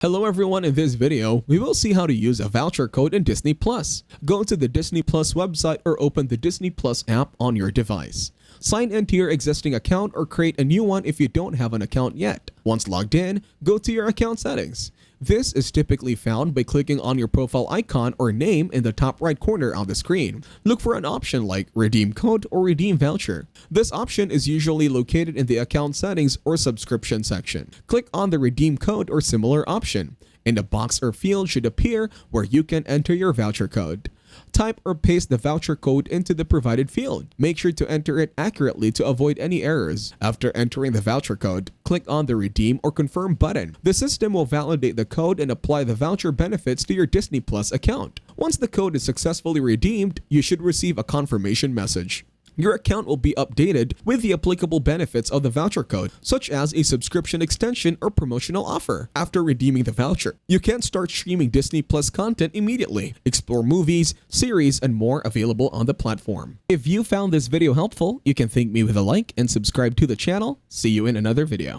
Hello everyone, in this video, we will see how to use a voucher code in Disney Plus. Go to the Disney Plus website or open the Disney Plus app on your device. Sign into your existing account or create a new one if you don't have an account yet. Once logged in, go to your account settings. This is typically found by clicking on your profile icon or name in the top right corner on the screen. Look for an option like Redeem Code or Redeem Voucher. This option is usually located in the account settings or subscription section. Click on the Redeem Code or similar option, and a box or field should appear where you can enter your voucher code. Type or paste the voucher code into the provided field. Make sure to enter it accurately to avoid any errors. After entering the voucher code, click on the Redeem or Confirm button. The system will validate the code and apply the voucher benefits to your Disney Plus account. Once the code is successfully redeemed, you should receive a confirmation message. Your account will be updated with the applicable benefits of the voucher code, such as a subscription extension or promotional offer. After redeeming the voucher, you can start streaming Disney Plus content immediately. Explore movies, series, and more available on the platform. If you found this video helpful, you can thank me with a like and subscribe to the channel. See you in another video.